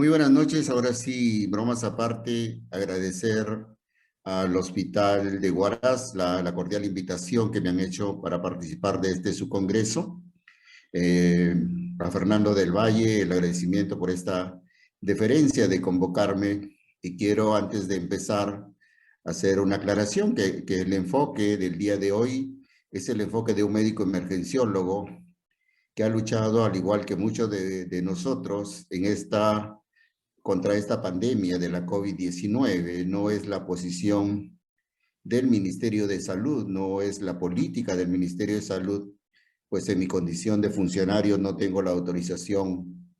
Muy buenas noches. Ahora sí, bromas aparte, agradecer al Hospital de Huaraz la cordial invitación que me han hecho para participar de su congreso. Eh, a Fernando del Valle, el agradecimiento por esta deferencia de convocarme. Y quiero, antes de empezar, hacer una aclaración que el enfoque del día de hoy es el enfoque de un médico emergenciólogo que ha luchado, al igual que muchos de nosotros, contra esta pandemia de la COVID-19. No es la posición del Ministerio de Salud, no es la política del Ministerio de Salud, pues en mi condición de funcionario no tengo la autorización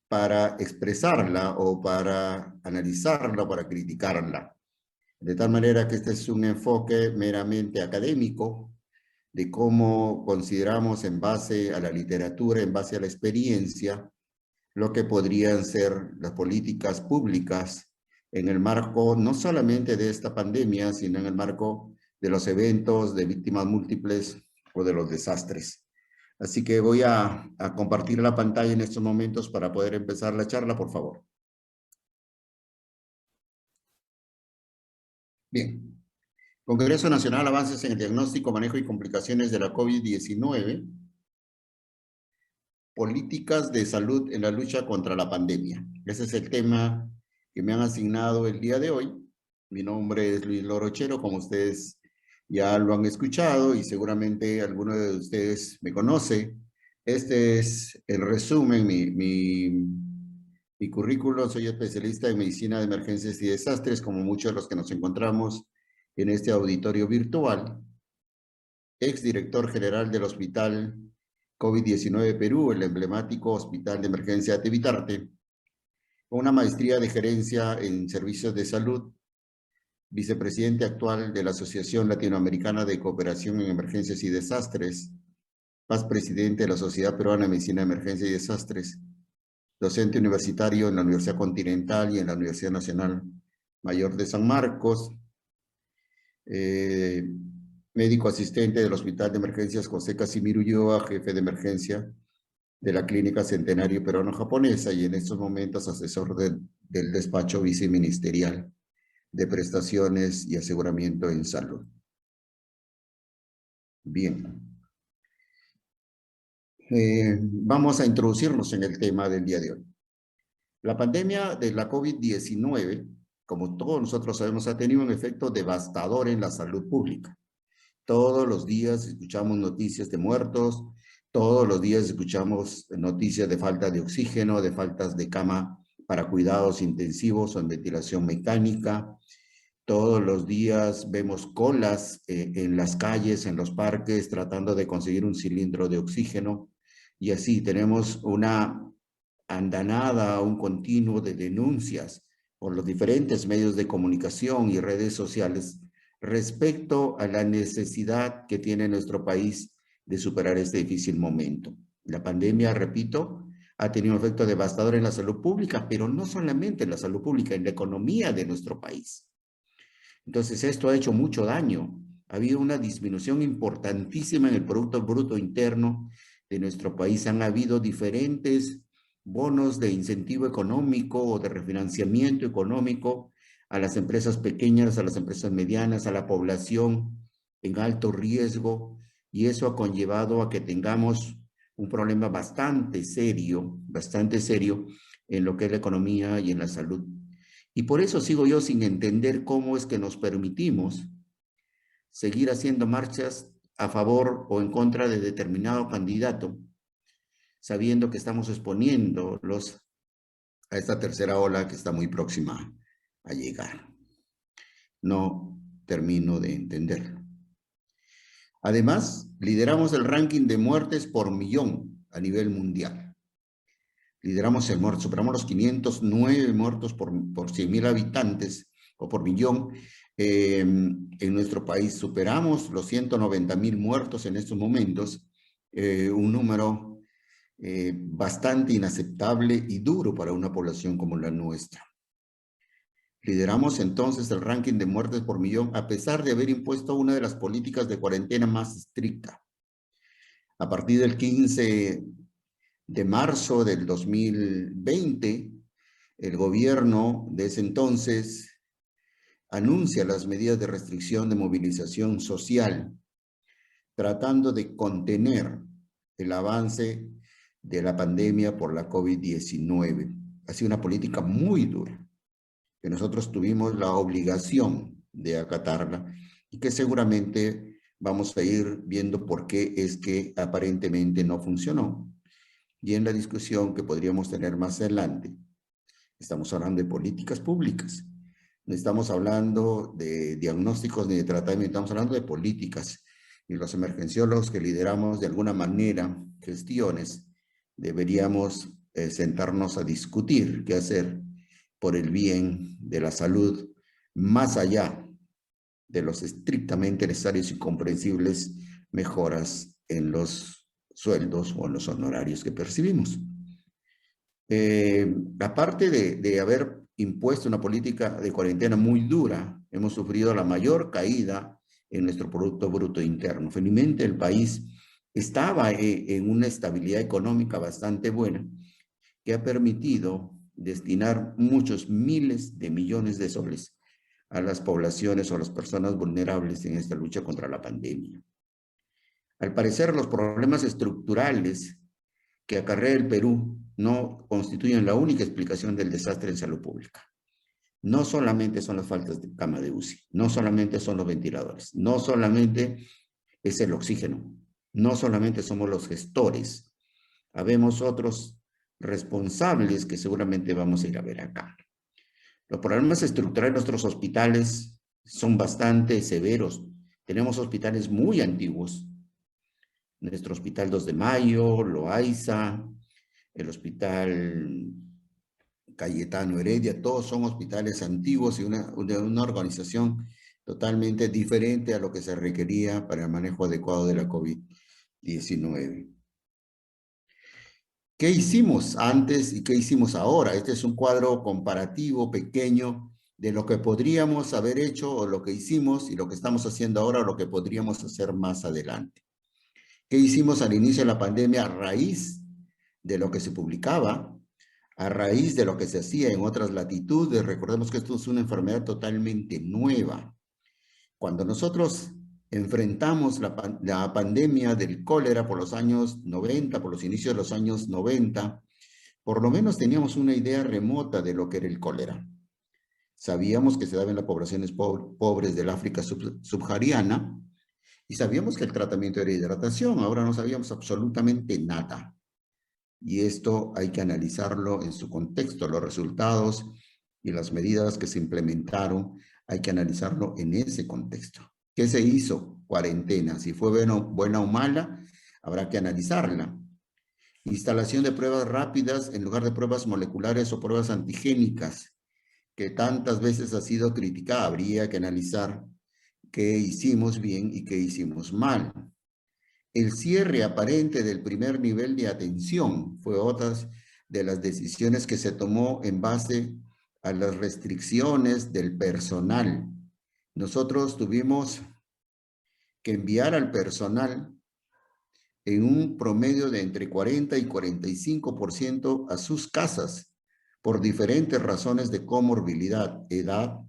para expresarla o para analizarla o para criticarla. De tal manera que este es un enfoque meramente académico de cómo consideramos en base a la literatura, en base a la experiencia, lo que podrían ser las políticas públicas en el marco no solamente de esta pandemia, sino en el marco de los eventos de víctimas múltiples o de los desastres. Así que voy a compartir la pantalla en estos momentos para poder empezar la charla, por favor. Bien. Congreso Nacional, avances en el diagnóstico, manejo y complicaciones de la COVID-19. Políticas de salud en la lucha contra la pandemia. Ese es el tema que me han asignado el día de hoy. Mi nombre es Luis Lorochero, como ustedes ya lo han escuchado y seguramente alguno de ustedes me conoce. Este es el resumen, mi currículum. Soy especialista en medicina de emergencias y desastres, como muchos de los que nos encontramos en este auditorio virtual. Exdirector general del Hospital COVID-19 Perú, el emblemático Hospital de Emergencia de Vitarte, con una maestría de gerencia en servicios de salud, vicepresidente actual de la Asociación Latinoamericana de Cooperación en Emergencias y Desastres, paz presidente de la Sociedad Peruana de Medicina de Emergencia y Desastres, docente universitario en la Universidad Continental y en la Universidad Nacional Mayor de San Marcos, médico asistente del Hospital de Emergencias José Casimiro Ulloa, jefe de emergencia de la Clínica Centenario Peruano-Japonesa y en estos momentos asesor del despacho viceministerial de prestaciones y aseguramiento en salud. Bien. Vamos a introducirnos en el tema del día de hoy. La pandemia de la COVID-19, como todos nosotros sabemos, ha tenido un efecto devastador en la salud pública. Todos los días escuchamos noticias de muertos, todos los días escuchamos noticias de falta de oxígeno, de faltas de cama para cuidados intensivos o en ventilación mecánica. Todos los días vemos colas en las calles, en los parques, tratando de conseguir un cilindro de oxígeno. Y así tenemos una andanada, un continuo de denuncias por los diferentes medios de comunicación y redes sociales respecto a la necesidad que tiene nuestro país de superar este difícil momento. La pandemia, repito, ha tenido un efecto devastador en la salud pública, pero no solamente en la salud pública, en la economía de nuestro país. Entonces, esto ha hecho mucho daño. Ha habido una disminución importantísima en el Producto Bruto Interno de nuestro país. Han habido diferentes bonos de incentivo económico o de refinanciamiento económico a las empresas pequeñas, a las empresas medianas, a la población en alto riesgo, y eso ha conllevado a que tengamos un problema bastante serio en lo que es la economía y en la salud. Y por eso sigo yo sin entender cómo es que nos permitimos seguir haciendo marchas a favor o en contra de determinado candidato, sabiendo que estamos exponiéndolos a esta tercera ola que está muy próxima a llegar. No termino de entenderlo. Además, lideramos el ranking de muertes por millón a nivel mundial. Lideramos el muerto, superamos los 509 muertos por 100.000 habitantes o por millón en nuestro país. Superamos los 190.000 muertos en estos momentos, un número bastante inaceptable y duro para una población como la nuestra. Lideramos entonces el ranking de muertes por millón a pesar de haber impuesto una de las políticas de cuarentena más estricta. A partir del 15 de marzo del 2020, El gobierno de ese entonces anuncia las medidas de restricción de movilización social, tratando de contener el avance de la pandemia por la COVID-19. Ha sido una política muy dura, que nosotros tuvimos la obligación de acatarla y que seguramente vamos a ir viendo por qué es que aparentemente no funcionó. Y en la discusión que podríamos tener más adelante, estamos hablando de políticas públicas. No estamos hablando de diagnósticos ni de tratamiento, estamos hablando de políticas. Y los emergenciólogos que lideramos de alguna manera gestiones, deberíamos sentarnos a discutir qué hacer por el bien de la salud, más allá de los estrictamente necesarios y comprensibles mejoras en los sueldos o en los honorarios que percibimos. Aparte de haber impuesto una política de cuarentena muy dura, hemos sufrido la mayor caída en nuestro Producto Bruto Interno. Felizmente el país estaba en una estabilidad económica bastante buena que ha permitido destinar muchos miles de millones de soles a las poblaciones o a las personas vulnerables en esta lucha contra la pandemia. Al parecer, los problemas estructurales que acarrea el Perú no constituyen la única explicación del desastre en salud pública. No solamente son las faltas de cama de UCI, no solamente son los ventiladores, no solamente es el oxígeno, no solamente somos los gestores, habemos otros responsables que seguramente vamos a ir a ver acá. Los problemas estructurales de nuestros hospitales son bastante severos. Tenemos hospitales muy antiguos. Nuestro Hospital 2 de Mayo, Loaiza, el Hospital Cayetano Heredia, todos son hospitales antiguos y de una organización totalmente diferente a lo que se requería para el manejo adecuado de la COVID-19. ¿Qué hicimos antes y qué hicimos ahora? Este es un cuadro comparativo pequeño de lo que podríamos haber hecho o lo que hicimos y lo que estamos haciendo ahora o lo que podríamos hacer más adelante. ¿Qué hicimos al inicio de la pandemia a raíz de lo que se publicaba, a raíz de lo que se hacía en otras latitudes? Recordemos que esto es una enfermedad totalmente nueva. Cuando nosotros enfrentamos la pandemia del cólera por los años 90, por los inicios de los años 90, por lo menos teníamos una idea remota de lo que era el cólera. Sabíamos que se daba en las poblaciones pobres del África subsahariana y sabíamos que el tratamiento era hidratación. Ahora no sabíamos absolutamente nada. Y esto hay que analizarlo en su contexto, los resultados y las medidas que se implementaron, hay que analizarlo en ese contexto. ¿Qué se hizo? Cuarentena. Si fue buena o mala, habrá que analizarla. Instalación de pruebas rápidas en lugar de pruebas moleculares o pruebas antigénicas, que tantas veces ha sido criticada. Habría que analizar qué hicimos bien y qué hicimos mal. El cierre aparente del primer nivel de atención fue otra de las decisiones que se tomó en base a las restricciones del personal. Nosotros tuvimos que enviar al personal en un promedio de entre 40 y 45% a sus casas por diferentes razones de comorbilidad, edad,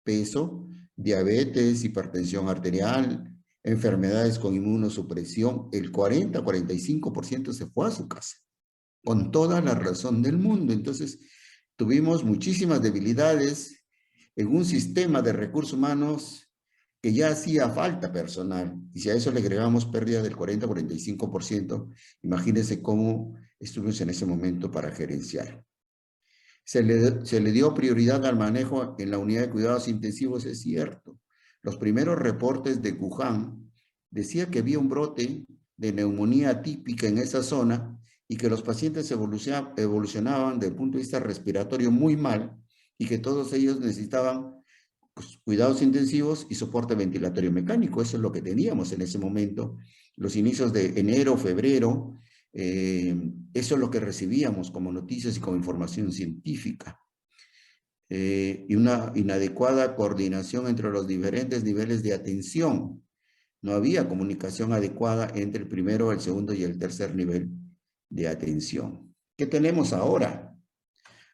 peso, diabetes, hipertensión arterial, enfermedades con inmunosupresión. El 40-45% se fue a su casa, con toda la razón del mundo. Entonces, tuvimos muchísimas debilidades en un sistema de recursos humanos que ya hacía falta personal, y si a eso le agregamos pérdida del 40-45%, imagínense cómo estuvimos en ese momento para gerenciar. Se le dio prioridad al manejo en la unidad de cuidados intensivos, es cierto. Los primeros reportes de Wuhan decía que había un brote de neumonía típica en esa zona y que los pacientes evolucionaban desde el punto de vista respiratorio muy mal y que todos ellos necesitaban cuidados intensivos y soporte ventilatorio mecánico. Eso es lo que teníamos en ese momento, los inicios de enero, febrero. Eso es lo que recibíamos como noticias y como información científica. Y una inadecuada coordinación entre los diferentes niveles de atención. No había comunicación adecuada entre el primero, el segundo y el tercer nivel de atención. ¿Qué tenemos ahora?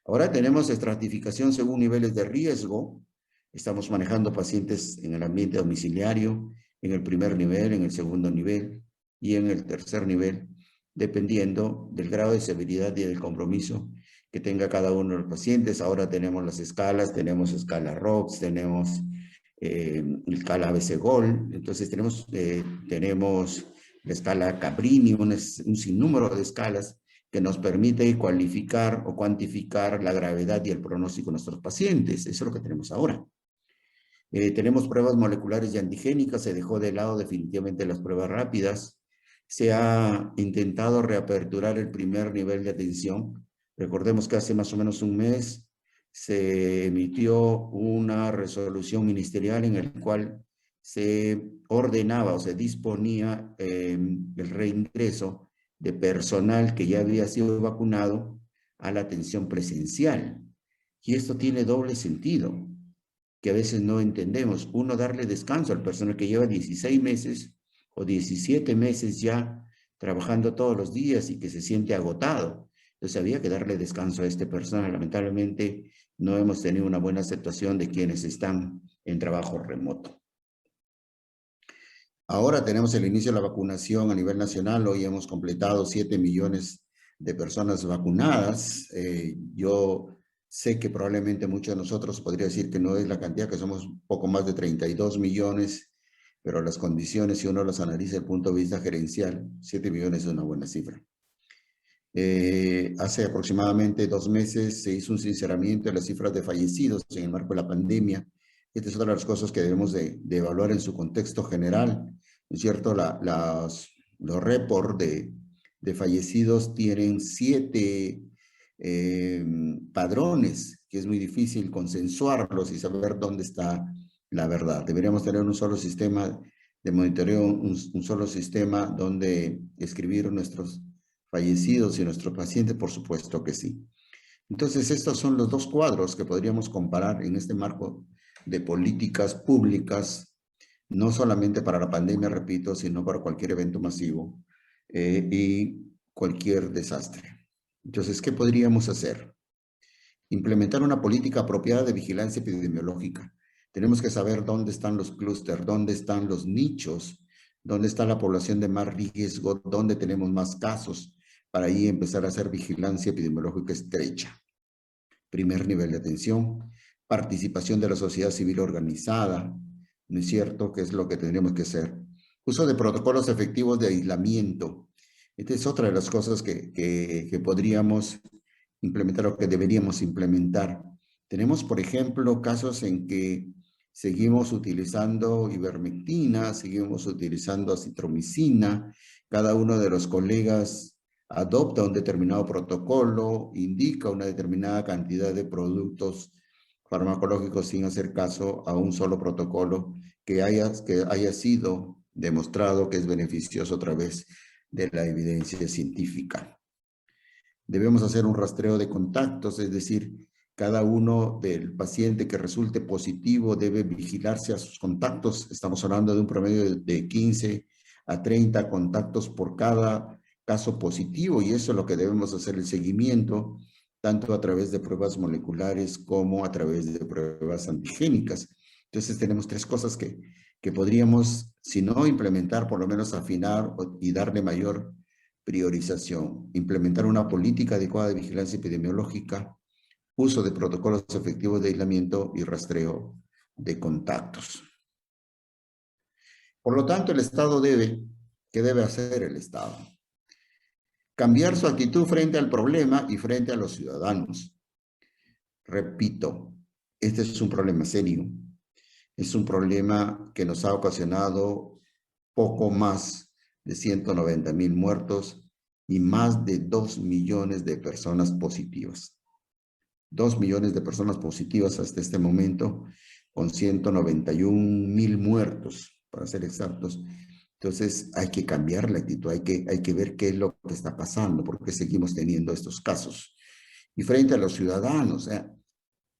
Ahora tenemos estratificación según niveles de riesgo. Estamos manejando pacientes en el ambiente domiciliario, en el primer nivel, en el segundo nivel y en el tercer nivel, dependiendo del grado de severidad y del compromiso que tenga cada uno de los pacientes. Ahora tenemos las escalas, tenemos escala ROX, tenemos escala ABC-GOL, entonces tenemos la escala Cabrini, un sinnúmero de escalas que nos permite cualificar o cuantificar la gravedad y el pronóstico de nuestros pacientes. Eso es lo que tenemos ahora. Tenemos pruebas moleculares y antigénicas, se dejó de lado definitivamente las pruebas rápidas. Se ha intentado reaperturar el primer nivel de atención. Recordemos que hace más o menos un mes se emitió una resolución ministerial en el cual se ordenaba o se disponía el reingreso de personal que ya había sido vacunado a la atención presencial. Y esto tiene doble sentido, que a veces no entendemos. Uno, darle descanso al personal que lleva 16 meses o 17 meses ya trabajando todos los días y que se siente agotado. Entonces había que darle descanso a este personal. Lamentablemente no hemos tenido una buena aceptación de quienes están en trabajo remoto. Ahora tenemos el inicio de la vacunación a nivel nacional. Hoy hemos completado 7 millones de personas vacunadas. Yo sé que probablemente muchos de nosotros podría decir que no es la cantidad, que somos poco más de 32 millones, pero las condiciones, si uno las analiza desde el punto de vista gerencial, 7 millones es una buena cifra. Hace aproximadamente 2 meses se hizo un sinceramiento de las cifras de fallecidos en el marco de la pandemia. Esta es otra de las cosas que debemos de evaluar en su contexto general, ¿no es cierto? Los reports de fallecidos tienen 7 padrones, que es muy difícil consensuarlos y saber dónde está la verdad. Deberíamos tener un solo sistema de monitoreo, un solo sistema donde escribir nuestros fallecidos y nuestros pacientes, por supuesto que sí. Entonces, estos son los dos cuadros que podríamos comparar en este marco de políticas públicas, no solamente para la pandemia, repito, sino para cualquier evento masivo y cualquier desastre. Entonces, ¿qué podríamos hacer? Implementar una política apropiada de vigilancia epidemiológica. Tenemos que saber dónde están los clústeres, dónde están los nichos, dónde está la población de más riesgo, dónde tenemos más casos, para ahí empezar a hacer vigilancia epidemiológica estrecha. Primer nivel de atención, participación de la sociedad civil organizada, ¿no es cierto? ¿Qué es lo que tendríamos que hacer? Uso de protocolos efectivos de aislamiento. Esta es otra de las cosas que podríamos implementar o que deberíamos implementar. Tenemos, por ejemplo, casos en que seguimos utilizando ivermectina, seguimos utilizando acitromicina, cada uno de los colegas adopta un determinado protocolo, indica una determinada cantidad de productos farmacológicos sin hacer caso a un solo protocolo que haya sido demostrado que es beneficioso a través de la evidencia científica. Debemos hacer un rastreo de contactos, es decir, cada uno del paciente que resulte positivo debe vigilarse a sus contactos. Estamos hablando de un promedio de 15 a 30 contactos por cada caso positivo y eso es lo que debemos hacer el seguimiento, tanto a través de pruebas moleculares como a través de pruebas antigénicas. Entonces tenemos 3 cosas que podríamos, si no implementar, por lo menos afinar y darle mayor priorización, implementar una política adecuada de vigilancia epidemiológica, uso de protocolos efectivos de aislamiento y rastreo de contactos. Por lo tanto, el Estado ¿qué debe hacer el Estado? Cambiar su actitud frente al problema y frente a los ciudadanos. Repito, este es un problema serio. Es un problema que nos ha ocasionado poco más de 190,000 muertos y más de 2 millones de personas positivas. 2 millones de personas positivas hasta este momento, con 191,000 muertos, para ser exactos. Entonces hay que cambiar la actitud, hay que ver qué es lo que está pasando, por qué seguimos teniendo estos casos. Y frente a los ciudadanos,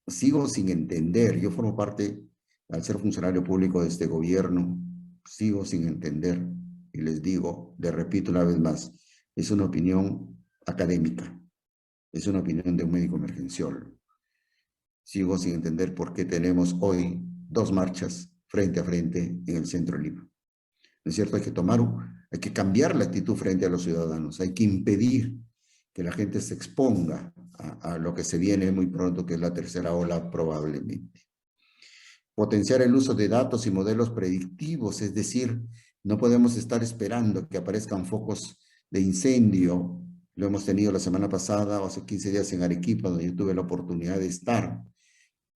sigo sin entender, yo formo parte, al ser funcionario público de este gobierno, sigo sin entender, y les digo, les repito una vez más, es una opinión académica. Es una opinión de un médico emergenciólogo. Sigo sin entender por qué tenemos hoy 2 marchas frente a frente en el centro de Lima. ¿No es cierto? Hay que cambiar la actitud frente a los ciudadanos. Hay que impedir que la gente se exponga a lo que se viene muy pronto, que es la tercera ola probablemente. Potenciar el uso de datos y modelos predictivos, es decir, no podemos estar esperando que aparezcan focos de incendio. Lo hemos tenido la semana pasada o hace 15 días en Arequipa, donde yo tuve la oportunidad de estar.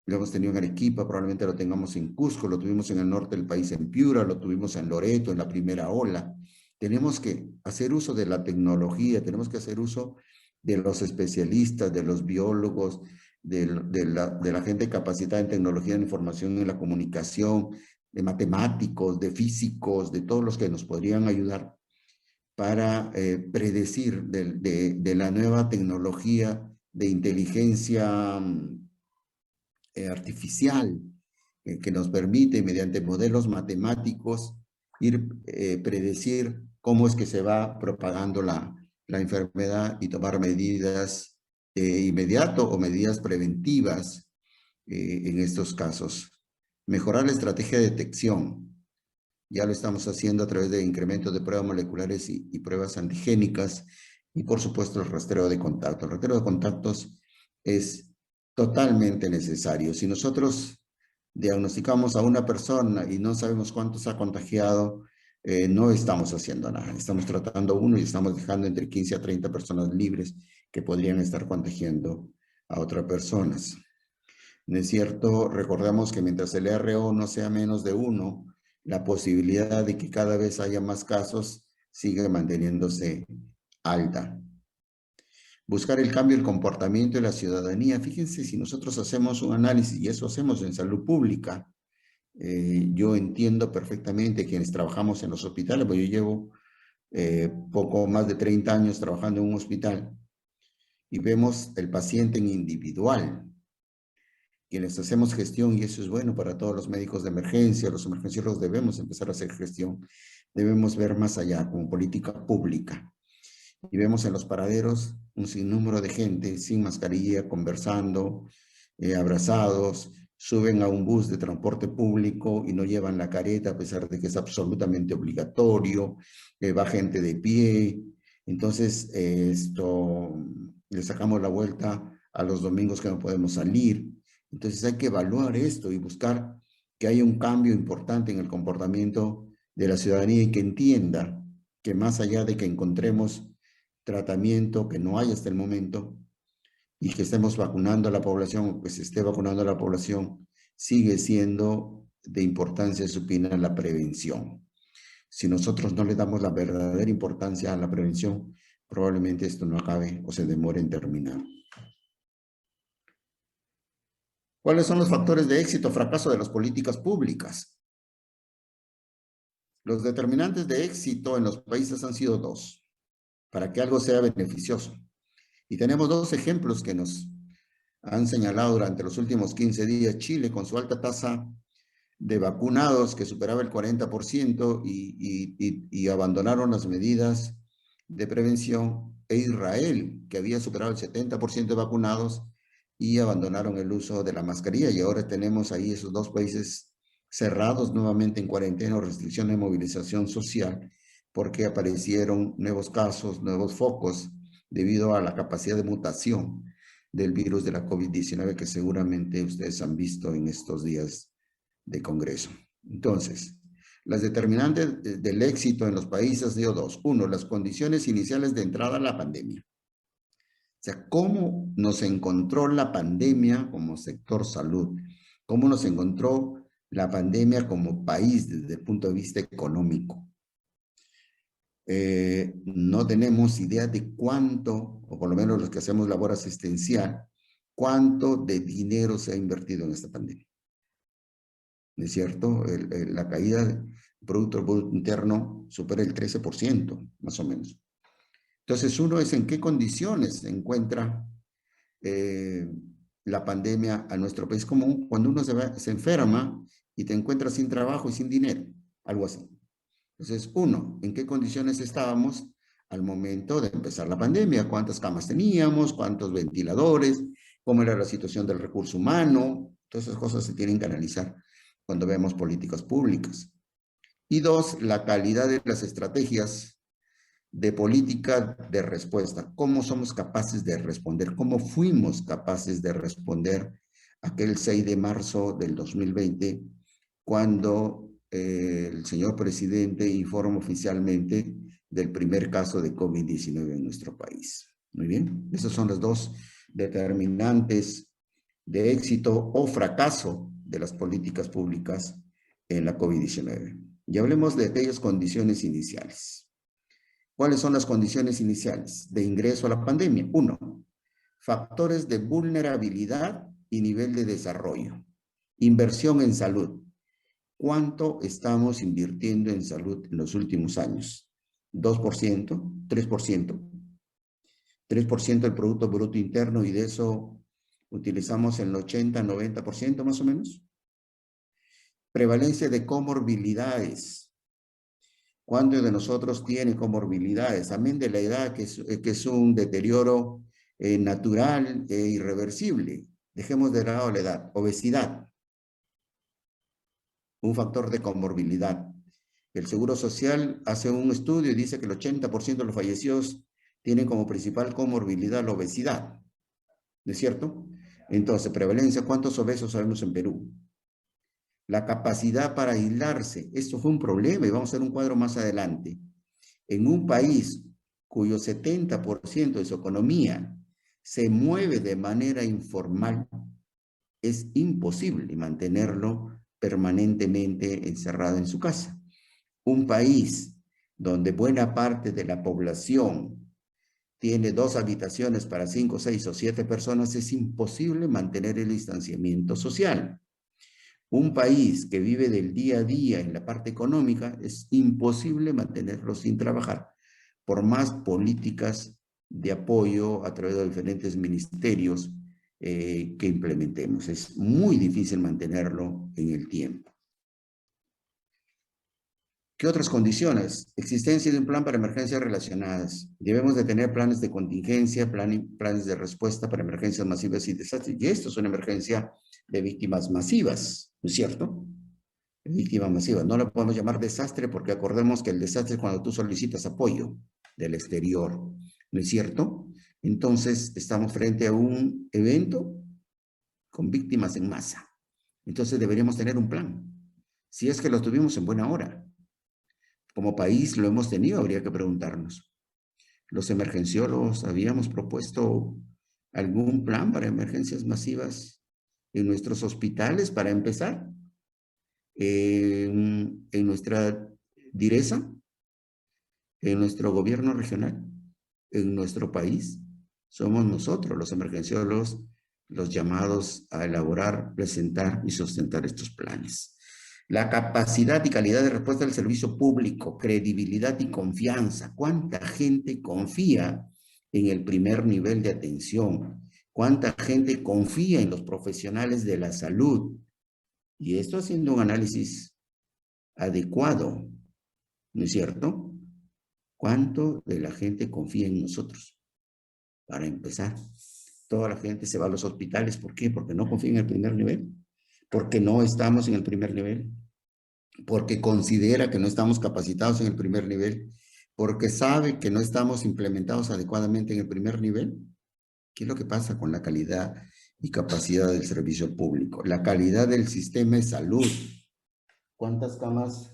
Lo hemos tenido en Arequipa, probablemente lo tengamos en Cusco, lo tuvimos en el norte del país en Piura, lo tuvimos en Loreto en la primera ola. Tenemos que hacer uso de la tecnología, tenemos que hacer uso de los especialistas, de los biólogos, de la gente capacitada en tecnología de la información y la comunicación, de matemáticos, de físicos, de todos los que nos podrían ayudar para predecir de la nueva tecnología de inteligencia artificial que nos permite, mediante modelos matemáticos, predecir cómo es que se va propagando la enfermedad y tomar medidas inmediato o medidas preventivas en estos casos. Mejorar la estrategia de detección. Ya lo estamos haciendo a través de incrementos de pruebas moleculares y pruebas antigénicas y, por supuesto, el rastreo de contactos. El rastreo de contactos es totalmente necesario. Si nosotros diagnosticamos a una persona y no sabemos cuántos ha contagiado, no estamos haciendo nada. Estamos tratando uno y estamos dejando entre 15 a 30 personas libres que podrían estar contagiando a otras personas. ¿No es cierto? Recordemos que mientras el RO no sea menos de 1, la posibilidad de que cada vez haya más casos sigue manteniéndose alta. Buscar el cambio del comportamiento de la ciudadanía. Fíjense, si nosotros hacemos un análisis, y eso hacemos en salud pública, yo entiendo perfectamente quienes trabajamos en los hospitales, porque yo llevo poco más de 30 años trabajando en un hospital, y vemos el paciente en individual. Quienes hacemos gestión, y eso es bueno para todos los médicos de emergencia, los emergenciólogos debemos empezar a hacer gestión, debemos ver más allá como política pública. Y vemos en los paraderos un sinnúmero de gente sin mascarilla, conversando, abrazados, suben a un bus de transporte público y no llevan la careta a pesar de que es absolutamente obligatorio, va gente de pie. Entonces, le sacamos la vuelta a los domingos que no podemos salir. Entonces hay que evaluar esto y buscar que haya un cambio importante en el comportamiento de la ciudadanía y que entienda que más allá de que encontremos tratamiento que no hay hasta el momento y que estemos vacunando a la población o que se esté vacunando a la población, sigue siendo de importancia supina la prevención. Si nosotros no le damos la verdadera importancia a la prevención, probablemente esto no acabe o se demore en terminar. ¿Cuáles son los factores de éxito o fracaso de las políticas públicas? Los determinantes de éxito en los países han sido 2, para que algo sea beneficioso. Y tenemos 2 ejemplos que nos han señalado durante los últimos 15 días. Chile, con su alta tasa de vacunados que superaba el 40% y abandonaron las medidas de prevención, e Israel, que había superado el 70% de vacunados y abandonaron el uso de la mascarilla. Y ahora tenemos ahí esos 2 países cerrados nuevamente en cuarentena o restricción de movilización social porque aparecieron nuevos casos, nuevos focos debido a la capacidad de mutación del virus de la COVID-19 que seguramente ustedes han visto en estos días de Congreso. Entonces, las determinantes del éxito en los países han sido 2. 1, las condiciones iniciales de entrada a la pandemia. O sea, cómo nos encontró la pandemia como sector salud, cómo nos encontró la pandemia como país desde el punto de vista económico. No tenemos idea de cuánto, o por lo menos los que hacemos labor asistencial, cuánto de dinero se ha invertido en esta pandemia. ¿No es cierto? La caída del Producto Interno supera el 13%, más o menos. Entonces, uno es en qué condiciones se encuentra la pandemia a nuestro país, como cuando uno se enferma y te encuentras sin trabajo y sin dinero, algo así. Entonces, 1, ¿en qué condiciones estábamos al momento de empezar la pandemia, cuántas camas teníamos, cuántos ventiladores, cómo era la situación del recurso humano. Todas esas cosas se tienen que analizar cuando vemos políticas públicas. Y dos, la calidad de las estrategias de política de respuesta. ¿Cómo somos capaces de responder? ¿Cómo fuimos capaces de responder aquel 6 de marzo del 2020 cuando el señor presidente informa oficialmente del primer caso de COVID-19 en nuestro país? Muy bien, esos son los dos determinantes de éxito o fracaso de las políticas públicas en la COVID-19. Y hablemos de aquellas condiciones iniciales. ¿Cuáles son las condiciones iniciales de ingreso a la pandemia? Uno, factores de vulnerabilidad y nivel de desarrollo. Inversión en salud. ¿Cuánto estamos invirtiendo en salud en los últimos años? ¿2%? ¿3%? 3% del Producto Bruto Interno y de eso utilizamos el 80-90% más o menos. Prevalencia de comorbilidades. ¿Cuántos de nosotros tiene comorbilidades? Amén de la edad, que es un deterioro natural e irreversible. Dejemos de lado la edad. Obesidad, un factor de comorbilidad. El Seguro Social hace un estudio y dice que el 80% de los fallecidos tienen como principal comorbilidad la obesidad. ¿No es cierto? Entonces, prevalencia, ¿cuántos obesos sabemos en Perú? La capacidad para aislarse, esto fue un problema y vamos a ver un cuadro más adelante. En un país cuyo 70% de su economía se mueve de manera informal, es imposible mantenerlo permanentemente encerrado en su casa. Un país donde buena parte de la población tiene 2 habitaciones para 5, 6 o 7 personas, es imposible mantener el distanciamiento social. Un país que vive del día a día en la parte económica, es imposible mantenerlo sin trabajar, por más políticas de apoyo a través de diferentes ministerios que implementemos. Es muy difícil mantenerlo en el tiempo. ¿Qué otras condiciones? Existencia de un plan para emergencias relacionadas. Debemos de tener planes de contingencia, planes de respuesta para emergencias masivas y desastres. Y esto es una emergencia de víctimas masivas, ¿no es cierto? Víctimas masivas. No lo podemos llamar desastre porque acordemos que el desastre es cuando tú solicitas apoyo del exterior, ¿no es cierto? Entonces, estamos frente a un evento con víctimas en masa. Entonces, deberíamos tener un plan. Si es que lo tuvimos en buena hora. Como país lo hemos tenido, habría que preguntarnos. Los emergenciólogos habíamos propuesto algún plan para emergencias masivas en nuestros hospitales para empezar, en nuestra direza, en nuestro gobierno regional, en nuestro país. Somos nosotros los emergenciólogos los llamados a elaborar, presentar y sustentar estos planes. La capacidad y calidad de respuesta del servicio público, credibilidad y confianza. ¿Cuánta gente confía en el primer nivel de atención? ¿Cuánta gente confía en los profesionales de la salud? Y esto haciendo un análisis adecuado, ¿no es cierto? ¿Cuánto de la gente confía en nosotros? Para empezar, toda la gente se va a los hospitales. ¿Por qué? Porque no confía en el primer nivel. Porque no estamos en el primer nivel. Porque considera que no estamos capacitados en el primer nivel. Porque sabe que no estamos implementados adecuadamente en el primer nivel. ¿Qué es lo que pasa con la calidad y capacidad del servicio público? La calidad del sistema de salud. ¿Cuántas camas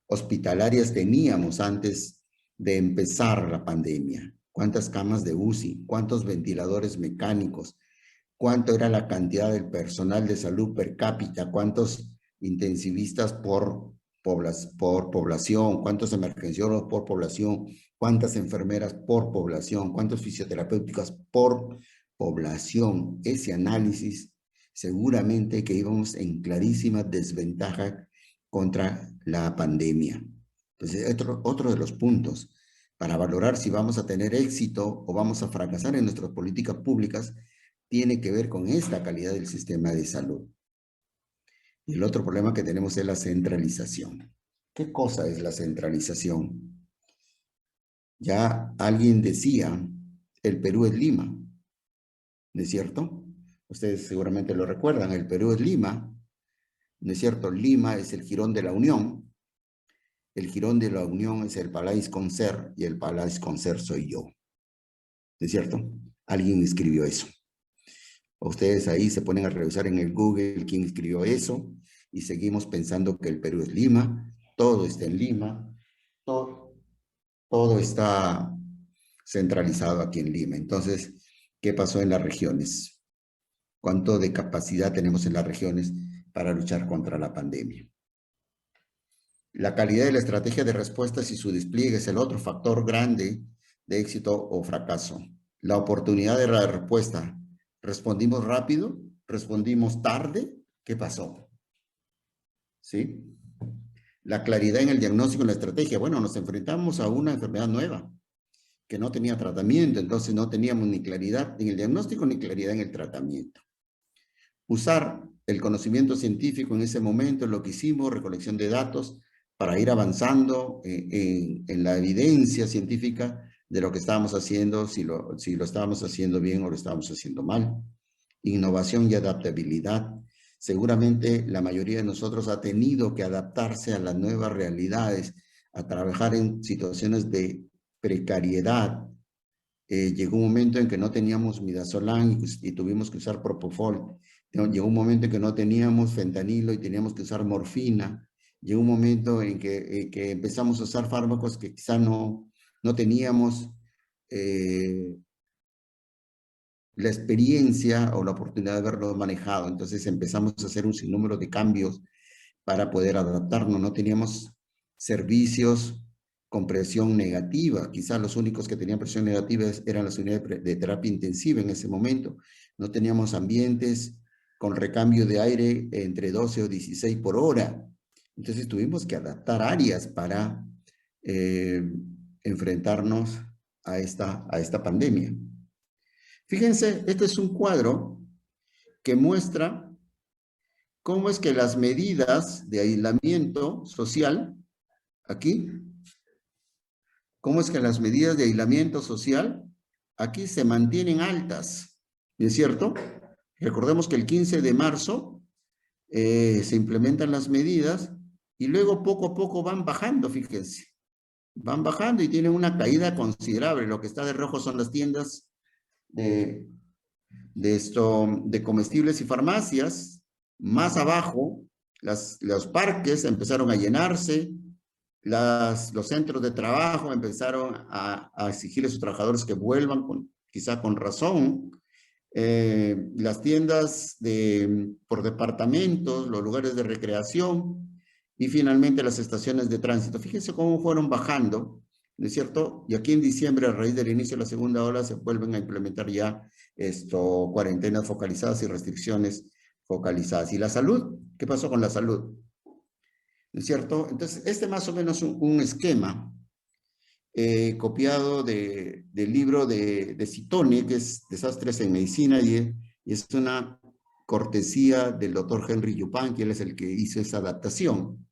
hospitalarias teníamos antes de empezar la pandemia? ¿Cuántas camas de UCI? ¿Cuántos ventiladores mecánicos? ¿Cuánto era la cantidad del personal de salud per cápita? ¿Cuántos intensivistas por población? ¿Cuántos emergenciólogos por población? ¿Cuántas enfermeras por población? ¿Cuántos fisioterapéuticas por población? Ese análisis seguramente que íbamos en clarísima desventaja contra la pandemia. Entonces, otro de los puntos para valorar si vamos a tener éxito o vamos a fracasar en nuestras políticas públicas tiene que ver con esta calidad del sistema de salud. Y el otro problema que tenemos es la centralización. ¿Qué cosa es la centralización? Ya alguien decía, el Perú es Lima, ¿no es cierto? Ustedes seguramente lo recuerdan, el Perú es Lima, ¿no es cierto? Lima es el jirón de la Unión, el jirón de la Unión es el Palais Concert y el Palais Concert soy yo, ¿no es cierto? Alguien escribió eso. Ustedes ahí se ponen a revisar en el Google quién escribió eso y seguimos pensando que el Perú es Lima, todo está en Lima, todo está centralizado aquí en Lima. Entonces, ¿qué pasó en las regiones? ¿Cuánto de capacidad tenemos en las regiones para luchar contra la pandemia? La calidad de la estrategia de respuestas y su despliegue es el otro factor grande de éxito o fracaso. La oportunidad de la respuesta. ¿Respondimos rápido? ¿Respondimos tarde? ¿Qué pasó? ¿Sí? La claridad en el diagnóstico y la estrategia. Bueno, nos enfrentamos a una enfermedad nueva que no tenía tratamiento, entonces no teníamos ni claridad en el diagnóstico ni claridad en el tratamiento. Usar el conocimiento científico en ese momento, lo que hicimos, recolección de datos, para ir avanzando en la evidencia científica de lo que estábamos haciendo, si lo estábamos haciendo bien o lo estábamos haciendo mal. Innovación y adaptabilidad. Seguramente la mayoría de nosotros ha tenido que adaptarse a las nuevas realidades, a trabajar en situaciones de precariedad. Llegó un momento en que no teníamos midazolam y tuvimos que usar propofol. Llegó un momento en que no teníamos fentanilo y teníamos que usar morfina. Llegó un momento en que empezamos a usar fármacos que quizá no teníamos la experiencia o la oportunidad de haberlo manejado. Entonces empezamos a hacer un sinnúmero de cambios para poder adaptarnos. No teníamos servicios con presión negativa. Quizás los únicos que tenían presión negativa eran las unidades de terapia intensiva en ese momento. No teníamos ambientes con recambio de aire entre 12 o 16 por hora. Entonces tuvimos que adaptar áreas para enfrentarnos a esta pandemia. Fíjense, este es un cuadro que muestra cómo es que las medidas de aislamiento social, aquí, cómo es que las medidas de aislamiento social aquí se mantienen altas, ¿no es cierto? Recordemos que el 15 de marzo se implementan las medidas y luego poco a poco van bajando, fíjense. Van bajando y tienen una caída considerable. Lo que está de rojo son las tiendas de comestibles y farmacias. Más abajo, los parques empezaron a llenarse, los centros de trabajo empezaron a exigir a sus trabajadores que vuelvan, quizá con razón. Las tiendas por departamentos, los lugares de recreación y finalmente las estaciones de tránsito. Fíjense cómo fueron bajando, ¿no es cierto? Y aquí en diciembre, a raíz del inicio de la segunda ola, se vuelven a implementar ya cuarentenas focalizadas y restricciones focalizadas. ¿Y la salud? ¿Qué pasó con la salud? ¿No es cierto? Entonces, más o menos un esquema copiado del libro de Citone, que es Desastres en Medicina, y es una cortesía del doctor Henry Yupan, que él es el que hizo esa adaptación,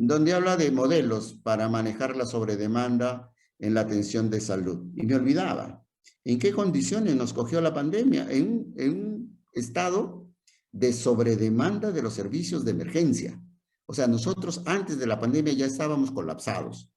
donde habla de modelos para manejar la sobredemanda en la atención de salud. Y me olvidaba, ¿en qué condiciones nos cogió la pandemia? En un estado de sobredemanda de los servicios de emergencia. O sea, nosotros antes de la pandemia ya estábamos colapsados.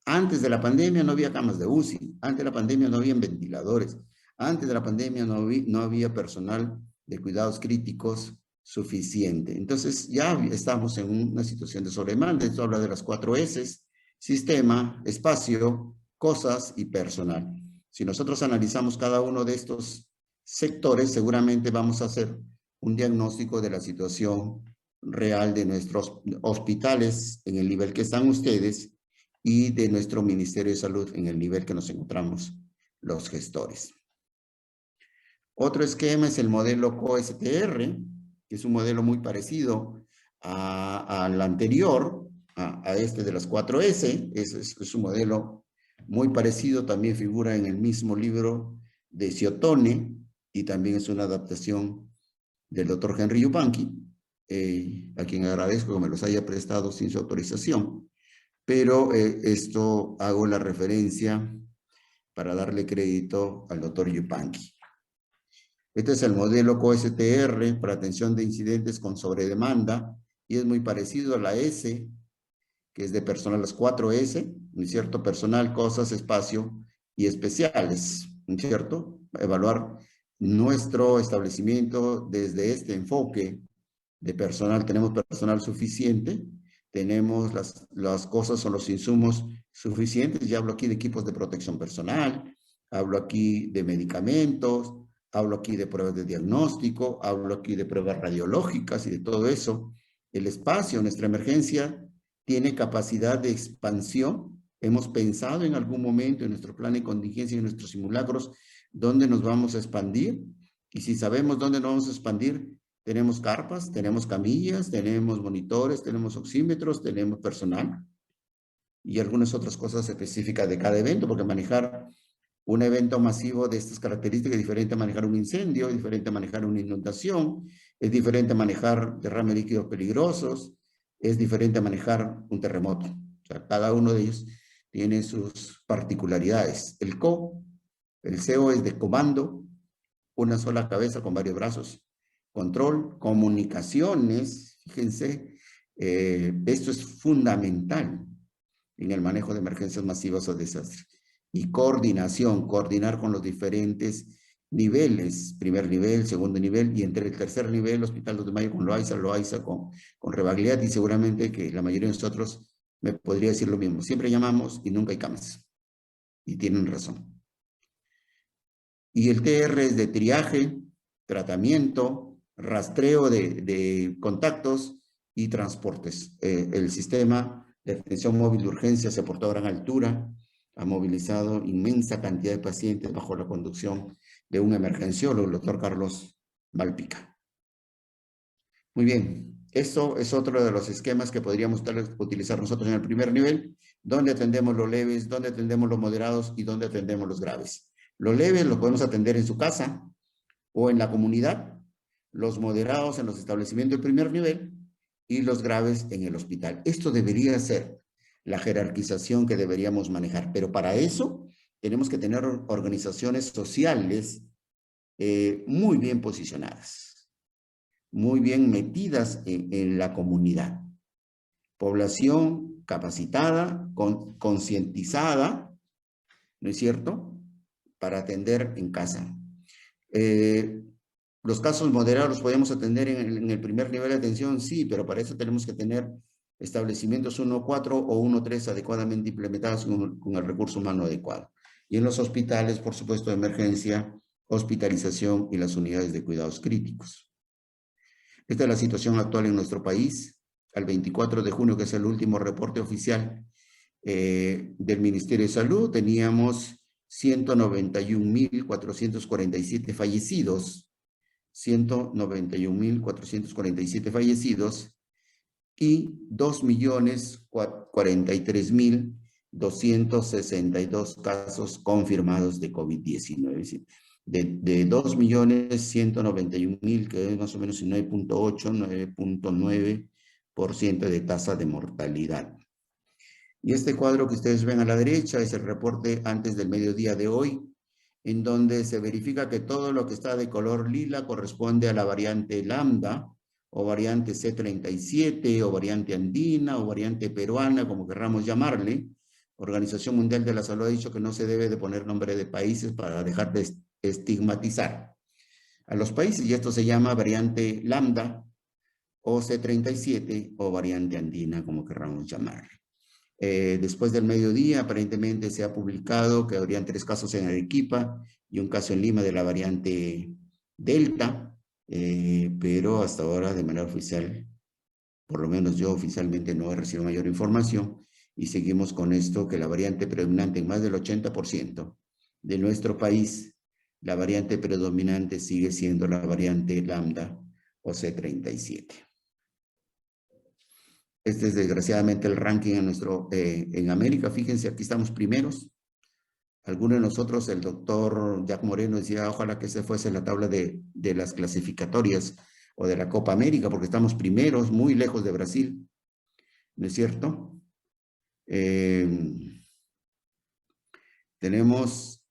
Antes de la pandemia no había camas de UCI, antes de la pandemia no había ventiladores, antes de la pandemia no había personal de cuidados críticos suficiente. Entonces ya estamos en una situación de sobredemanda. Esto habla de las 4 S, sistema, espacio, cosas y personal. Si nosotros analizamos cada uno de estos sectores, seguramente vamos a hacer un diagnóstico de la situación real de nuestros hospitales en el nivel que están ustedes y de nuestro Ministerio de Salud en el nivel que nos encontramos los gestores. Otro esquema es el modelo COSTR, que es un modelo muy parecido al anterior, a este de las 4 S. Es un modelo muy parecido, también figura en el mismo libro de Ciotone y también es una adaptación del doctor Henry Yupanqui, a quien agradezco que me los haya prestado sin su autorización. pero esto hago la referencia para darle crédito al doctor Yupanqui. Este es el modelo COSTR para atención de incidentes con sobredemanda y es muy parecido a la S, que es de personal, las 4S, ¿no es cierto? Personal, cosas, espacio y especiales, ¿no es cierto? Evaluar nuestro establecimiento desde este enfoque de personal. Tenemos personal suficiente, tenemos las cosas o los insumos suficientes. Ya hablo aquí de equipos de protección personal, hablo aquí de medicamentos, hablo aquí de pruebas de diagnóstico, hablo aquí de pruebas radiológicas y de todo eso. El espacio, nuestra emergencia, tiene capacidad de expansión. Hemos pensado en algún momento en nuestro plan de contingencia y en nuestros simulacros dónde nos vamos a expandir. Y si sabemos dónde nos vamos a expandir, tenemos carpas, tenemos camillas, tenemos monitores, tenemos oxímetros, tenemos personal y algunas otras cosas específicas de cada evento, porque manejar un evento masivo de estas características es diferente a manejar un incendio, es diferente a manejar una inundación, es diferente a manejar derrames líquidos peligrosos, es diferente a manejar un terremoto. O sea, cada uno de ellos tiene sus particularidades. El CO es de comando, una sola cabeza con varios brazos. Control, comunicaciones, fíjense, esto es fundamental en el manejo de emergencias masivas o desastres. Y coordinación, coordinar con los diferentes niveles, primer nivel, segundo nivel, y entre el tercer nivel, Hospital 2 de Mayo con Loaiza con Rebagliat, y seguramente que la mayoría de nosotros me podría decir lo mismo. Siempre llamamos y nunca hay camas. Y tienen razón. Y el TR es de triaje, tratamiento, rastreo de contactos y transportes. El sistema de atención móvil de urgencia se aportó a gran altura, ha movilizado inmensa cantidad de pacientes bajo la conducción de un emergenciólogo, el doctor Carlos Malpica. Muy bien, esto es otro de los esquemas que podríamos utilizar nosotros en el primer nivel, donde atendemos los leves, donde atendemos los moderados y donde atendemos los graves. Los leves los podemos atender en su casa o en la comunidad, los moderados en los establecimientos de primer nivel y los graves en el hospital. Esto debería ser la jerarquización que deberíamos manejar, pero para eso tenemos que tener organizaciones sociales muy bien posicionadas, muy bien metidas en la comunidad. Población capacitada, concientizada, ¿no es cierto?, para atender en casa. Los casos moderados los podemos atender en el primer nivel de atención, sí, pero para eso tenemos que tener establecimientos 1.4 o 1.3 adecuadamente implementados con el recurso humano adecuado. Y en los hospitales, por supuesto, de emergencia, hospitalización y las unidades de cuidados críticos. Esta es la situación actual en nuestro país. Al 24 de junio, que es el último reporte oficial del Ministerio de Salud, teníamos 191.447 fallecidos, 191.447 fallecidos y 2.043.262 casos confirmados de COVID-19. De 2.191.000, que es más o menos 9.8, 9.9% de tasa de mortalidad. Y este cuadro que ustedes ven a la derecha es el reporte antes del mediodía de hoy, en donde se verifica que todo lo que está de color lila corresponde a la variante lambda, o variante C37, o variante andina, o variante peruana, como querramos llamarle. Organización Mundial de la Salud ha dicho que no se debe de poner nombre de países para dejar de estigmatizar a los países, y esto se llama variante lambda, o C37, o variante andina, como querramos llamarle. Después del mediodía, aparentemente se ha publicado que habrían 3 casos en Arequipa y un caso en Lima de la variante Delta, pero hasta ahora de manera oficial, por lo menos yo oficialmente no he recibido mayor información, y seguimos con esto, que la variante predominante en más del 80% de nuestro país, la variante predominante sigue siendo la variante lambda o C37. Este es desgraciadamente el ranking en América. Fíjense, aquí estamos primeros. Algunos de nosotros, el doctor Jack Moreno decía, ojalá que esa fuese la tabla de las clasificatorias o de la Copa América, porque estamos primeros, muy lejos de Brasil, ¿no es cierto? Eh, tenemos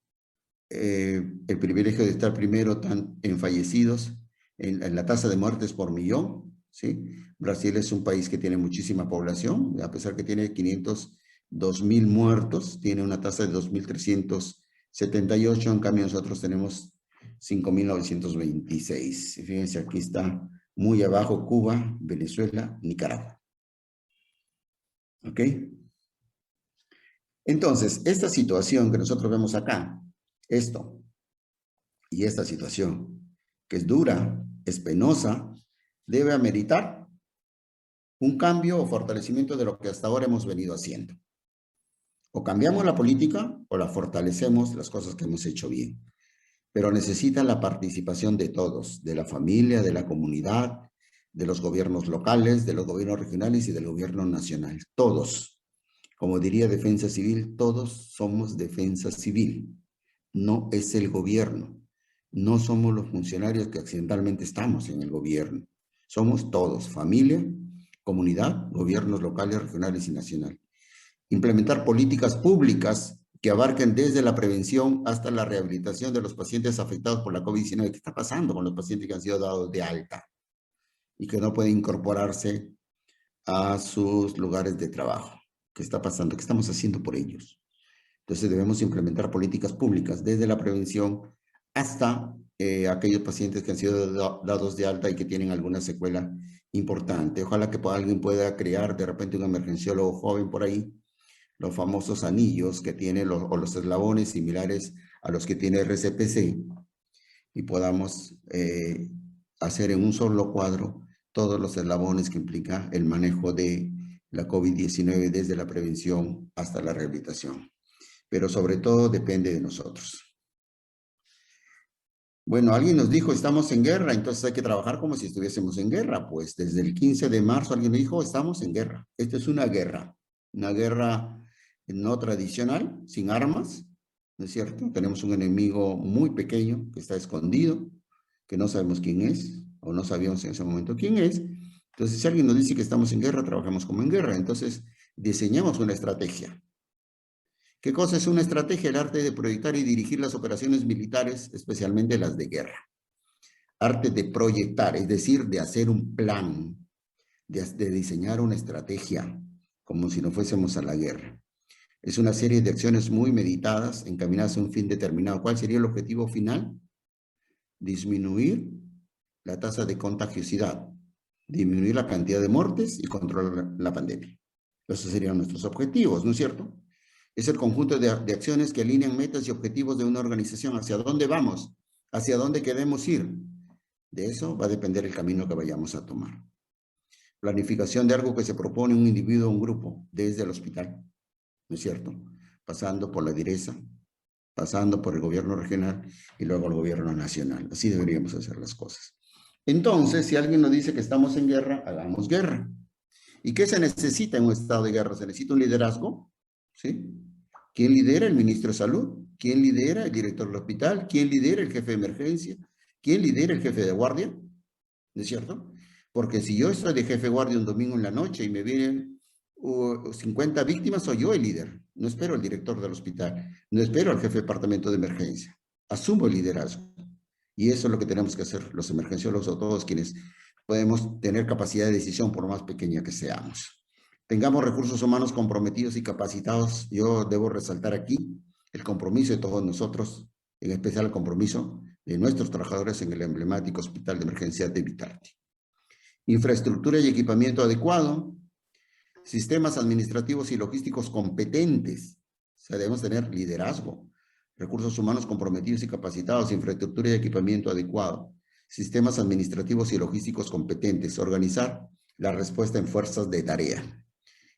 el privilegio de estar primero en fallecidos, en la tasa de muertes por millón, ¿sí? Brasil es un país que tiene muchísima población, a pesar que tiene 502.000 muertos, tiene una tasa de 2.378, en cambio nosotros tenemos 5.926. Fíjense, aquí está muy abajo Cuba, Venezuela, Nicaragua. ¿Ok? Entonces, esta situación que nosotros vemos acá, esto y esta situación, que es dura, es penosa, debe ameritar un cambio o fortalecimiento de lo que hasta ahora hemos venido haciendo. O cambiamos la política o la fortalecemos las cosas que hemos hecho bien. Pero necesita la participación de todos, de la familia, de la comunidad, de los gobiernos locales, de los gobiernos regionales y del gobierno nacional. Todos. Como diría Defensa Civil, todos somos defensa civil. No es el gobierno. No somos los funcionarios que accidentalmente estamos en el gobierno. Somos todos, familia, comunidad, gobiernos locales, regionales y nacionales. Implementar políticas públicas que abarquen desde la prevención hasta la rehabilitación de los pacientes afectados por la COVID-19. ¿Qué está pasando con los pacientes que han sido dados de alta y que no pueden incorporarse a sus lugares de trabajo? ¿Qué está pasando? ¿Qué estamos haciendo por ellos? Entonces debemos implementar políticas públicas desde la prevención hasta aquellos pacientes que han sido dados de alta y que tienen alguna secuela importante. Ojalá que alguien pueda crear de repente un emergenciólogo joven por ahí, los famosos anillos que tiene o los eslabones similares a los que tiene RCPC, y podamos hacer en un solo cuadro todos los eslabones que implica el manejo de la COVID-19 desde la prevención hasta la rehabilitación. Pero sobre todo depende de nosotros. Bueno, alguien nos dijo, estamos en guerra, entonces hay que trabajar como si estuviésemos en guerra. Pues desde el 15 de marzo alguien me dijo, estamos en guerra. Esto es una guerra no tradicional, sin armas, ¿no es cierto? Tenemos un enemigo muy pequeño que está escondido, que no sabemos quién es, o no sabíamos en ese momento quién es. Entonces, si alguien nos dice que estamos en guerra, trabajamos como en guerra. Entonces, diseñamos una estrategia. ¿Qué cosa es una estrategia? El arte de proyectar y dirigir las operaciones militares, especialmente las de guerra. Arte de proyectar, es decir, de hacer un plan, de diseñar una estrategia, como si no fuésemos a la guerra. Es una serie de acciones muy meditadas, encaminadas a un fin determinado. ¿Cuál sería el objetivo final? Disminuir la tasa de contagiosidad, disminuir la cantidad de muertes y controlar la pandemia. Esos serían nuestros objetivos, ¿no es cierto? Es el conjunto de acciones que alinean metas y objetivos de una organización. ¿Hacia dónde vamos? ¿Hacia dónde queremos ir? De eso va a depender el camino que vayamos a tomar. Planificación de algo que se propone un individuo o un grupo desde el hospital, ¿no es cierto? Pasando por la direza, pasando por el gobierno regional y luego el gobierno nacional. Así deberíamos hacer las cosas. Entonces, si alguien nos dice que estamos en guerra, hagamos guerra. ¿Y qué se necesita en un estado de guerra? Se necesita un liderazgo, ¿sí? ¿Quién lidera? El ministro de Salud. ¿Quién lidera? El director del hospital. ¿Quién lidera? El jefe de emergencia. ¿Quién lidera? El jefe de guardia. ¿No es cierto? Porque si yo estoy de jefe de guardia un domingo en la noche y me vienen 50 víctimas, soy yo el líder. No espero al director del hospital. No espero al jefe de departamento de emergencia. Asumo el liderazgo. Y eso es lo que tenemos que hacer los emergenciólogos o todos quienes podemos tener capacidad de decisión por más pequeña que seamos. Tengamos recursos humanos comprometidos y capacitados. Yo debo resaltar aquí el compromiso de todos nosotros, en especial el compromiso de nuestros trabajadores en el emblemático Hospital de Emergencia de Vitality. Infraestructura y equipamiento adecuado, sistemas administrativos y logísticos competentes. O sea, debemos tener liderazgo, recursos humanos comprometidos y capacitados, infraestructura y equipamiento adecuado, sistemas administrativos y logísticos competentes, organizar la respuesta en fuerzas de tarea.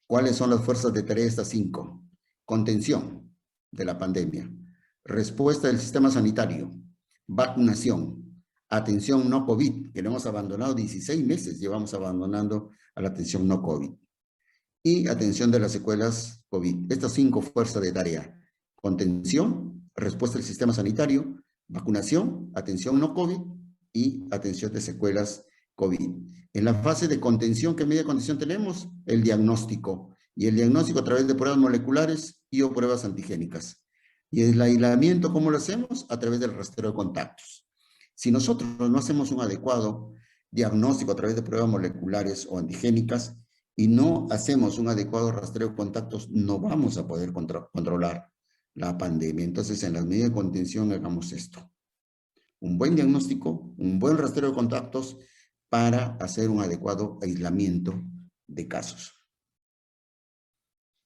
¿Cuáles son las fuerzas de tarea? Estas 5. Contención de la pandemia, respuesta del sistema sanitario, vacunación, atención no COVID, que lo hemos abandonado 16 meses, llevamos abandonando a la atención no COVID, y atención de las secuelas COVID. Estas 5 fuerzas de tarea: contención, respuesta del sistema sanitario, vacunación, atención no COVID y atención de secuelas COVID. En la fase de contención, ¿qué media de contención tenemos? El diagnóstico Y el diagnóstico a través de pruebas moleculares y o pruebas antigénicas. Y el aislamiento, ¿cómo lo hacemos? A través del rastreo de contactos. Si nosotros no hacemos un adecuado diagnóstico a través de pruebas moleculares o antigénicas y no hacemos un adecuado rastreo de contactos, no vamos a poder controlar la pandemia. Entonces, en las medidas de contención, hagamos esto. Un buen diagnóstico, un buen rastreo de contactos para hacer un adecuado aislamiento de casos.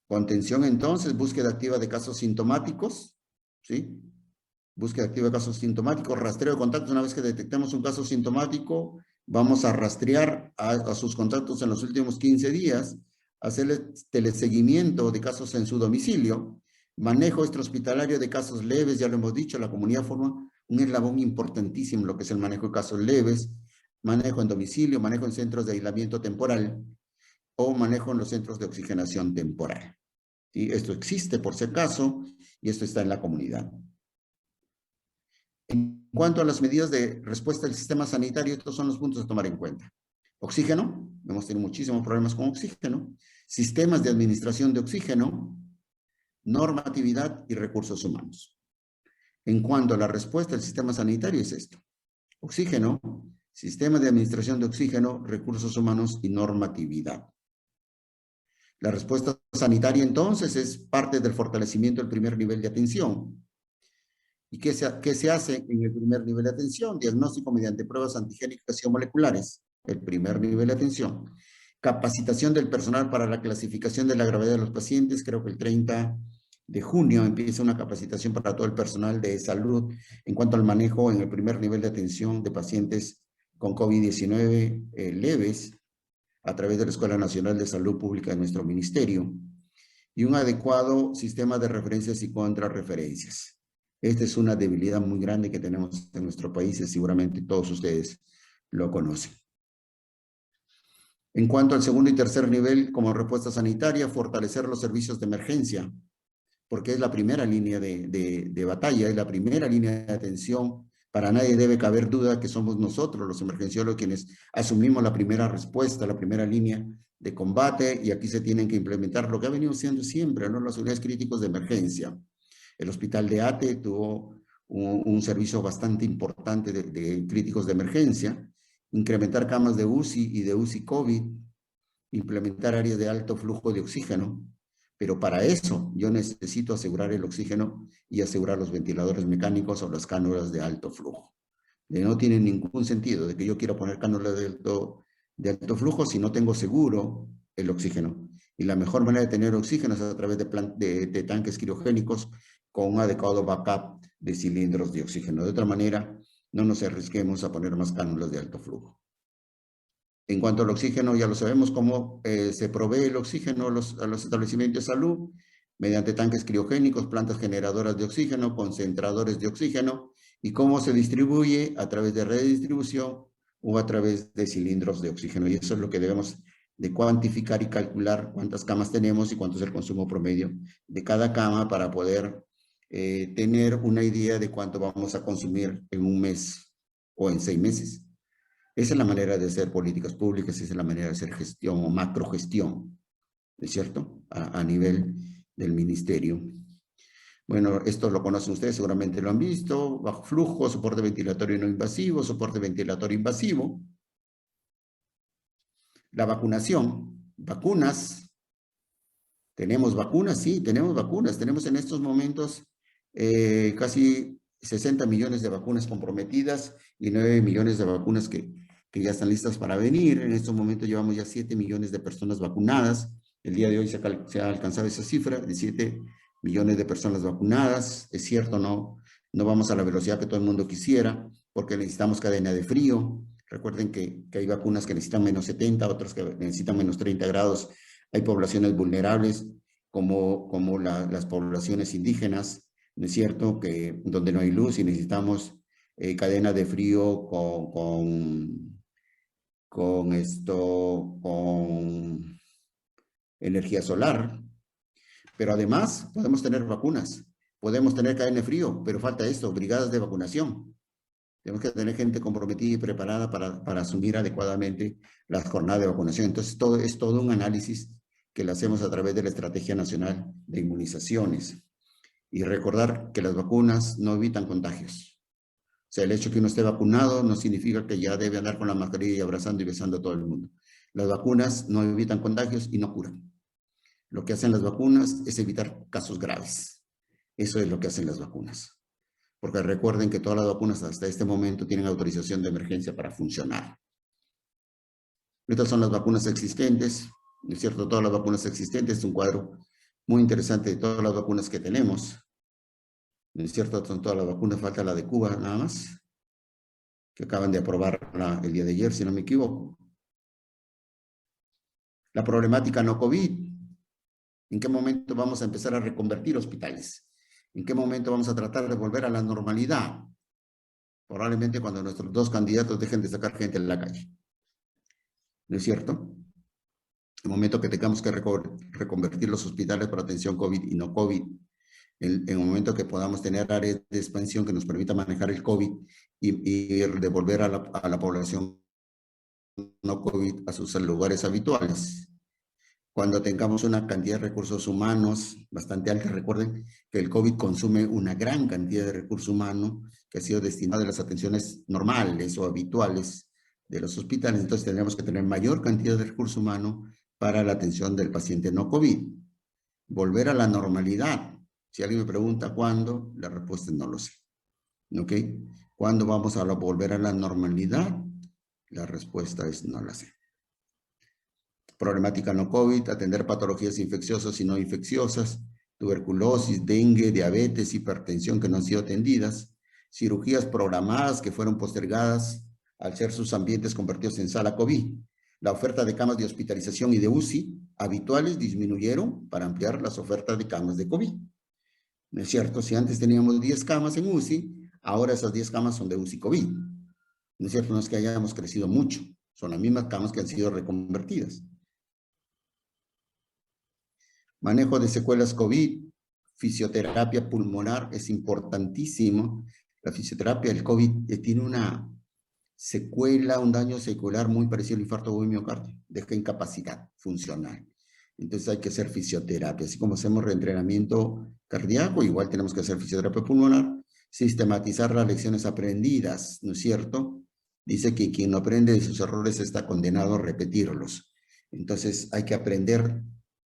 Contención, entonces, búsqueda activa de casos sintomáticos, ¿sí? Búsqueda activa de casos sintomáticos, rastreo de contactos. Una vez que detectemos un caso sintomático, vamos a rastrear a sus contactos en los últimos 15 días, hacerle teleseguimiento de casos en su domicilio, manejo extrahospitalario de casos leves, ya lo hemos dicho, la comunidad forma un eslabón importantísimo, lo que es el manejo de casos leves, manejo en domicilio, manejo en centros de aislamiento temporal o manejo en los centros de oxigenación temporal. Y esto existe por si acaso y esto está en la comunidad. En cuanto a las medidas de respuesta del sistema sanitario, estos son los puntos a tomar en cuenta. Oxígeno, hemos tenido muchísimos problemas con oxígeno, sistemas de administración de oxígeno, normatividad y recursos humanos. En cuanto a la respuesta del sistema sanitario es esto: oxígeno, sistema de administración de oxígeno, recursos humanos y normatividad. La respuesta sanitaria entonces es parte del fortalecimiento del primer nivel de atención. ¿Y qué se hace en el primer nivel de atención? Diagnóstico mediante pruebas antigénicas y moleculares, el primer nivel de atención. Capacitación del personal para la clasificación de la gravedad de los pacientes. Creo que el 30 de junio empieza una capacitación para todo el personal de salud en cuanto al manejo en el primer nivel de atención de pacientes con COVID-19 leves a través de la Escuela Nacional de Salud Pública de nuestro ministerio. Y un adecuado sistema de referencias y contrarreferencias. Esta es una debilidad muy grande que tenemos en nuestro país y seguramente todos ustedes lo conocen. En cuanto al segundo y tercer nivel, como respuesta sanitaria, fortalecer los servicios de emergencia, porque es la primera línea de batalla, es la primera línea de atención. Para nadie debe caber duda que somos nosotros, los emergenciólogos, quienes asumimos la primera respuesta, la primera línea de combate, y aquí se tienen que implementar lo que ha venido siendo siempre, ¿no? Las unidades críticos de emergencia. El hospital de Ate tuvo un servicio bastante importante de críticos de emergencia, incrementar camas de UCI y de UCI COVID, implementar áreas de alto flujo de oxígeno, pero para eso yo necesito asegurar el oxígeno y asegurar los ventiladores mecánicos o las cánulas de alto flujo. No tiene ningún sentido de que yo quiera poner cánulas de alto flujo si no tengo seguro el oxígeno. Y la mejor manera de tener oxígeno es a través de tanques criogénicos con un adecuado backup de cilindros de oxígeno. De otra manera, no nos arriesguemos a poner más cánulas de alto flujo. En cuanto al oxígeno, ya lo sabemos cómo se provee el oxígeno a los establecimientos de salud, mediante tanques criogénicos, plantas generadoras de oxígeno, concentradores de oxígeno, y cómo se distribuye a través de red de distribución o a través de cilindros de oxígeno. Y eso es lo que debemos de cuantificar y calcular cuántas camas tenemos y cuánto es el consumo promedio de cada cama para poder tener una idea de cuánto vamos a consumir en un mes o en 6 meses. Esa es la manera de hacer políticas públicas, esa es la manera de hacer gestión o macrogestión, ¿no es cierto? A nivel del ministerio. Bueno, esto lo conocen ustedes, seguramente lo han visto: bajo flujo, soporte ventilatorio no invasivo, soporte ventilatorio invasivo. La vacunación, vacunas. ¿Tenemos vacunas? Sí, tenemos vacunas. Tenemos en estos momentos casi 60 millones de vacunas comprometidas y 9 millones de vacunas que ya están listas para venir. En estos momentos llevamos ya 7 millones de personas vacunadas. El día de hoy se ha alcanzado esa cifra de 7 millones de personas vacunadas. Es cierto, no vamos a la velocidad que todo el mundo quisiera, porque necesitamos cadena de frío. Recuerden que hay vacunas que necesitan menos 70, otras que necesitan menos 30 grados. Hay poblaciones vulnerables como las poblaciones indígenas, ¿no es cierto?, donde no hay luz y necesitamos cadena de frío con energía solar. Pero además podemos tener vacunas, podemos tener cadena de frío, pero falta esto: brigadas de vacunación. Tenemos que tener gente comprometida y preparada para asumir adecuadamente las jornadas de vacunación. Entonces, es todo un análisis que la hacemos a través de la Estrategia Nacional de Inmunizaciones. Y recordar que las vacunas no evitan contagios. O sea, el hecho de que uno esté vacunado no significa que ya debe andar con la mascarilla y abrazando y besando a todo el mundo. Las vacunas no evitan contagios y no curan. Lo que hacen las vacunas es evitar casos graves. Eso es lo que hacen las vacunas. Porque recuerden que todas las vacunas hasta este momento tienen autorización de emergencia para funcionar. Estas son las vacunas existentes, ¿no es cierto? Todas las vacunas existentes, es un cuadro muy interesante de todas las vacunas que tenemos. ¿No es cierto? Son todas las vacunas, falta la de Cuba nada más, que acaban de aprobarla el día de ayer, si no me equivoco. La problemática no COVID. ¿En qué momento vamos a empezar a reconvertir hospitales? ¿En qué momento vamos a tratar de volver a la normalidad? Probablemente cuando nuestros dos candidatos dejen de sacar gente en la calle. ¿No es cierto? El momento que tengamos que reconvertir los hospitales para atención COVID y no COVID, en el momento que podamos tener áreas de expansión que nos permita manejar el COVID y devolver a la población no COVID a sus lugares habituales. Cuando tengamos una cantidad de recursos humanos bastante alta, recuerden que el COVID consume una gran cantidad de recursos humanos que ha sido destinado a las atenciones normales o habituales de los hospitales. Entonces tendremos que tener mayor cantidad de recursos humanos para la atención del paciente no COVID. Volver a la normalidad. Si alguien me pregunta cuándo, la respuesta es no lo sé. ¿Ok? ¿Cuándo vamos a volver a la normalidad? La respuesta es no la sé. Problemática no COVID, atender patologías infecciosas y no infecciosas, tuberculosis, dengue, diabetes, hipertensión que no han sido atendidas, cirugías programadas que fueron postergadas al ser sus ambientes convertidos en sala COVID. La oferta de camas de hospitalización y de UCI habituales disminuyeron para ampliar las ofertas de camas de COVID. ¿No es cierto? Si antes teníamos 10 camas en UCI, ahora esas 10 camas son de UCI COVID. ¿No es cierto? No es que hayamos crecido mucho, son las mismas camas que han sido reconvertidas. Manejo de secuelas COVID, fisioterapia pulmonar es importantísimo. La fisioterapia del COVID tiene una secuela, un daño secular muy parecido al infarto de miocardio, deja incapacidad funcional. Entonces hay que hacer fisioterapia, así como hacemos reentrenamiento cardíaco, igual tenemos que hacer fisioterapia pulmonar, sistematizar las lecciones aprendidas, ¿no es cierto? Dice que quien no aprende de sus errores está condenado a repetirlos. Entonces hay que aprender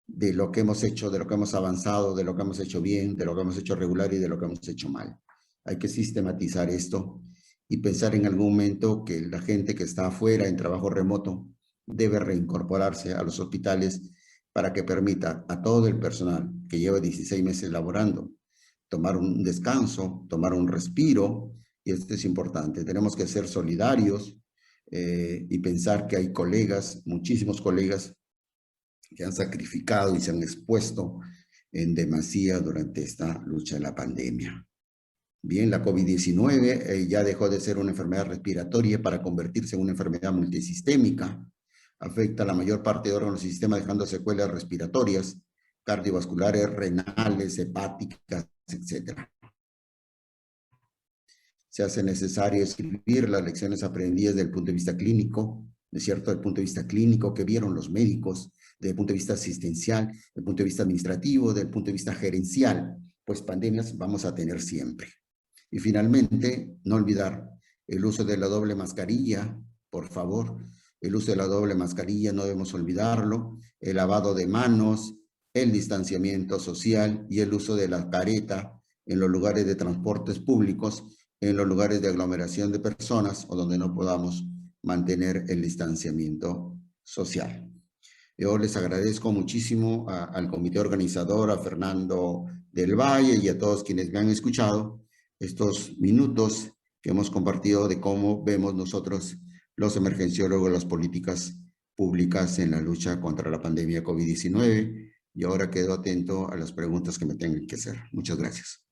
de lo que hemos hecho, de lo que hemos avanzado, de lo que hemos hecho bien, de lo que hemos hecho regular y de lo que hemos hecho mal. Hay que sistematizar esto y pensar en algún momento que la gente que está afuera en trabajo remoto debe reincorporarse a los hospitales para que permita a todo el personal que lleva 16 meses laborando tomar un descanso, tomar un respiro, y esto es importante. Tenemos que ser solidarios y pensar que hay colegas, muchísimos colegas, que han sacrificado y se han expuesto en demasía durante esta lucha de la pandemia. Bien, la COVID-19 ya dejó de ser una enfermedad respiratoria para convertirse en una enfermedad multisistémica. Afecta a la mayor parte de órganos del sistema, dejando secuelas respiratorias, cardiovasculares, renales, hepáticas, etc. Se hace necesario escribir las lecciones aprendidas desde el punto de vista clínico, ¿no es cierto? Desde el punto de vista clínico que vieron los médicos, desde el punto de vista asistencial, desde el punto de vista administrativo, desde el punto de vista gerencial, pues pandemias vamos a tener siempre. Y finalmente, no olvidar el uso de la doble mascarilla, por favor. El uso de la doble mascarilla, no debemos olvidarlo. El lavado de manos, el distanciamiento social y el uso de la careta en los lugares de transportes públicos, en los lugares de aglomeración de personas o donde no podamos mantener el distanciamiento social. Yo les agradezco muchísimo al comité organizador, a Fernando del Valle y a todos quienes me han escuchado estos minutos que hemos compartido de cómo vemos nosotros los emergenciólogos las políticas públicas en la lucha contra la pandemia COVID-19. Y ahora quedo atento a las preguntas que me tengan que hacer. Muchas gracias.